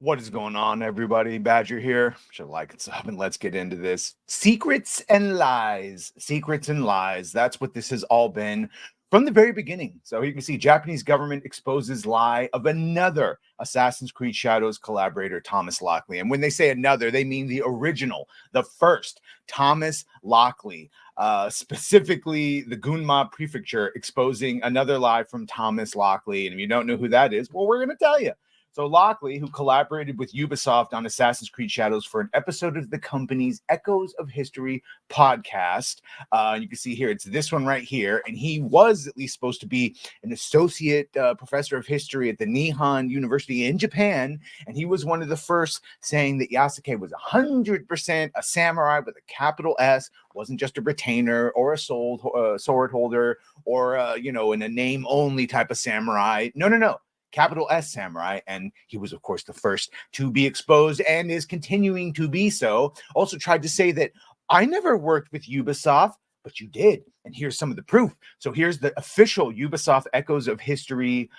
What is going on, everybody? Badger here. Should like and sub, and let's get into this. Secrets and lies. Secrets and lies. That's what this has all been from the very beginning. So you can see Japanese government exposes lie of another Assassin's Creed Shadows collaborator, Thomas Lockley. And when they say another, they mean the original, the first, Thomas Lockley. Specifically, the Gunma Prefecture exposing another lie from Thomas Lockley. And if you don't know who that is, well, we're going to tell you. So Lockley, who collaborated with Ubisoft on Assassin's Creed Shadows for an episode of the company's Echoes of History podcast. You can see here, it's this one right here. And he was at least supposed to be an associate professor of history at the Nihon University in Japan. And he was one of the first saying that Yasuke was 100% a samurai with a capital S, wasn't just a retainer or a sword holder or, in a name only type of samurai. No. Capital S samurai, and he was, of course, the first to be exposed and is continuing to be so. Also tried to say that I never worked with Ubisoft, but you did. And here's some of the proof. So here's the official Ubisoft Echoes of History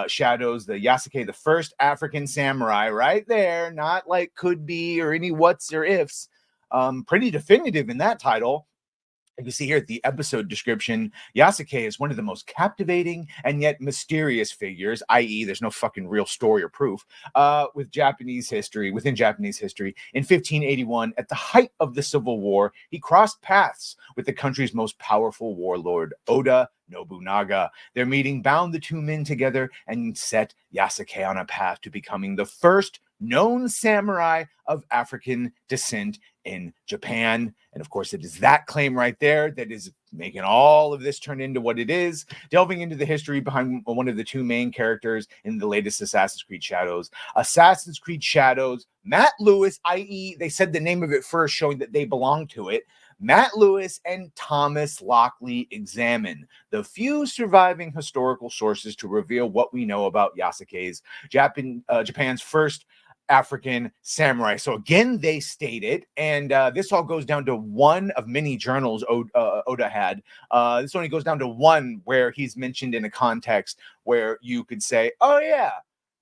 Shadows, the Yasuke, the first African samurai, right there. Not like could be or any whats or ifs. Pretty definitive in that title. You can see here at the episode description, Yasuke is one of the most captivating and yet mysterious figures, i.e., there's no fucking real story or proof, within Japanese history. In 1581, at the height of the Civil War, he crossed paths with the country's most powerful warlord, Oda Nobunaga. Their meeting bound the two men together and set Yasuke on a path to becoming the first known samurai of African descent in Japan. And of course, it is that claim right there that is making all of this turn into what it is, delving into the history behind one of the two main characters in the latest Assassin's Creed Shadows. Assassin's Creed Shadows, Matt Lewis, i.e., they said the name of it first, showing that they belong to it. Matt Lewis and Thomas Lockley examine the few surviving historical sources to reveal what we know about Yasuke's Japan's first African samurai. So again, they state it, and this all goes down to one of many journals Oda had. This only goes down to one where he's mentioned in a context where you could say, oh yeah,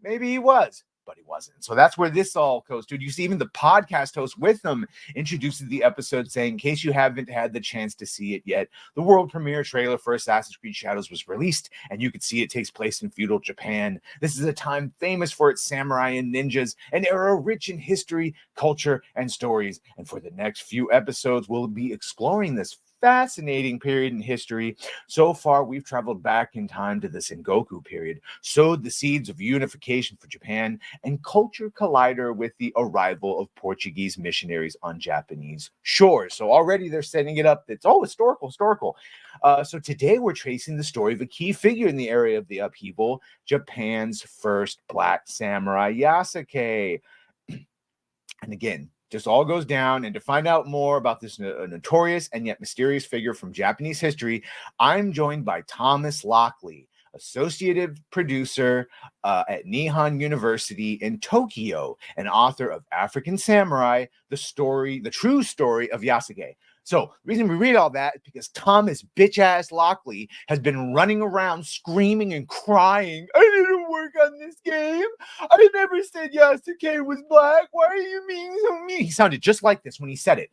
maybe he was, but he wasn't. So that's where this all goes to. You see, even the podcast host with them introduces the episode saying, in case you haven't had the chance to see it yet, the world premiere trailer for Assassin's Creed Shadows was released, and you could see it takes place in feudal Japan. This is a time famous for its samurai and ninjas, an era rich in history, culture, and stories. And for the next few episodes, we'll be exploring this fascinating period in history. So far, we've traveled back in time to the Sengoku period, sowed the seeds of unification for Japan, and culture collider with the arrival of Portuguese missionaries on Japanese shores. So already they're setting it up. It's all historical. So today we're tracing the story of a key figure in the area of the upheaval, Japan's first black samurai, Yasuke. And again, just all goes down. And to find out more about this notorious and yet mysterious figure from Japanese history, I'm joined by Thomas Lockley, associative producer at Nihon University in Tokyo, and author of African Samurai, the true story of Yasuke. So the reason we read all that is because Thomas bitch-ass Lockley has been running around screaming and crying, I didn't work on this game. I never said Yasuke was black. Why are you being so mean? He sounded just like this when he said it.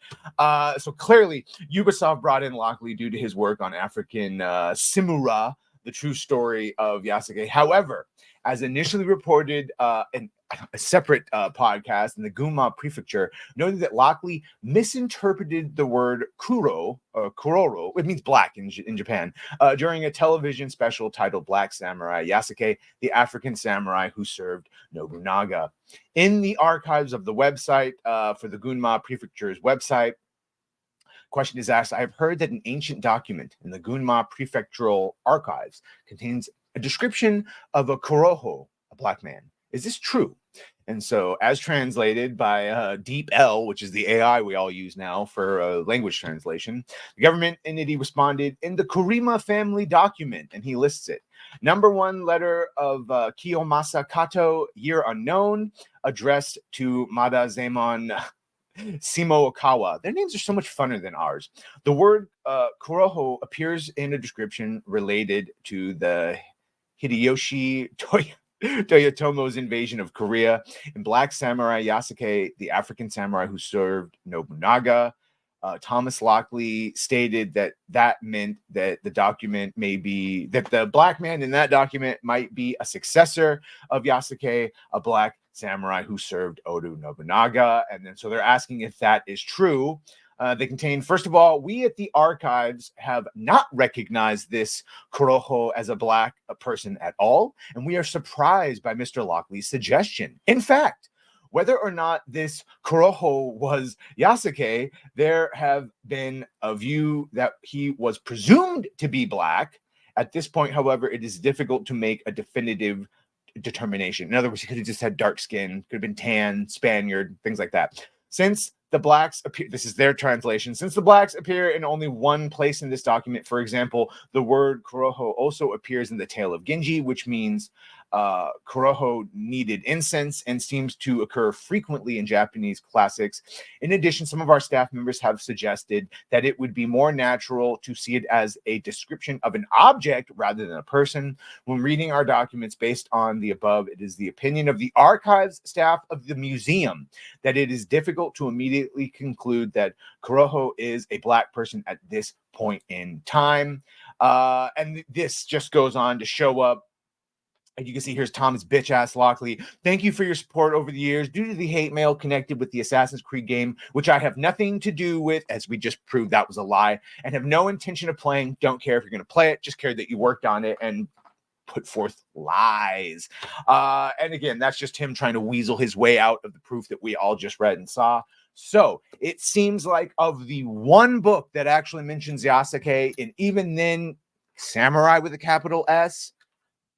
So clearly, Ubisoft brought in Lockley due to his work on African Simura, the true story of Yasuke. However, as initially reported in a separate podcast in the Gunma Prefecture, noted that Lockley misinterpreted the word kuroro, it means black in Japan, during a television special titled Black Samurai Yasuke, the African samurai who served Nobunaga. In the archives of the website for the Gunma Prefecture's website, question is asked, I have heard that an ancient document in the Gunma Prefectural archives contains a description of a kuroho, a black man. Is this true? And so, as translated by Deep L, which is the AI we all use now for language translation, the government entity responded in the Kurima family document, and he lists it. Number one letter of Kiyomasa Kato, year unknown, addressed to Madazemon Simo Okawa. Their names are so much funner than ours. The word kuroho appears in a description related to the Hideyoshi Toyotomo's invasion of Korea. In Black Samurai, Yasuke, the African samurai who served Nobunaga. Thomas Lockley stated that meant that the document may be that the black man in that document might be a successor of Yasuke, a black samurai who served Oda Nobunaga. And then so they're asking if that is true. They contain, first of all, we at the archives have not recognized this Kuroho as a black person at all, and we are surprised by Mr. Lockley's suggestion. In fact, whether or not this Kuroho was Yasuke, there have been a view that he was presumed to be black. At this point, however, it is difficult to make a definitive determination. In other words, he could have just had dark skin, could have been tan, Spaniard, things like that. Since the blacks appear, this is their translation, since the blacks appear in only one place in this document, for example, the word Kuroho also appears in the Tale of Genji, which means Kuroho needed incense and seems to occur frequently in Japanese classics. In addition, some of our staff members have suggested that it would be more natural to see it as a description of an object rather than a person. When reading our documents based on the above, it is the opinion of the archives staff of the museum that it is difficult to immediately conclude that Kuroho is a black person at this point in time. And this just goes on to show up. And you can see here's Thomas bitch ass Lockley. Thank you for your support over the years. Due to the hate mail connected with the Assassin's Creed game, which I have nothing to do with, as we just proved that was a lie, and have no intention of playing. Don't care if you're going to play it. Just care that you worked on it and put forth lies. And again, that's just him trying to weasel his way out of the proof that we all just read and saw. So it seems like of the one book that actually mentions Yasuke, and even then, Samurai with a capital S,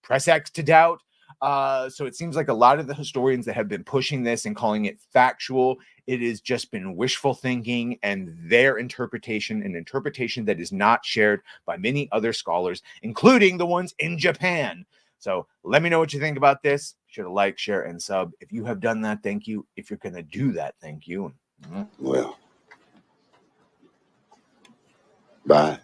press X to doubt. So it seems like a lot of the historians that have been pushing this and calling it factual, it has just been wishful thinking and their interpretation, an interpretation that is not shared by many other scholars, including the ones in Japan. So let me know what you think about this. Be sure to like, share, and sub. If you have done that, thank you. If you're going to do that, thank you. Well, bye.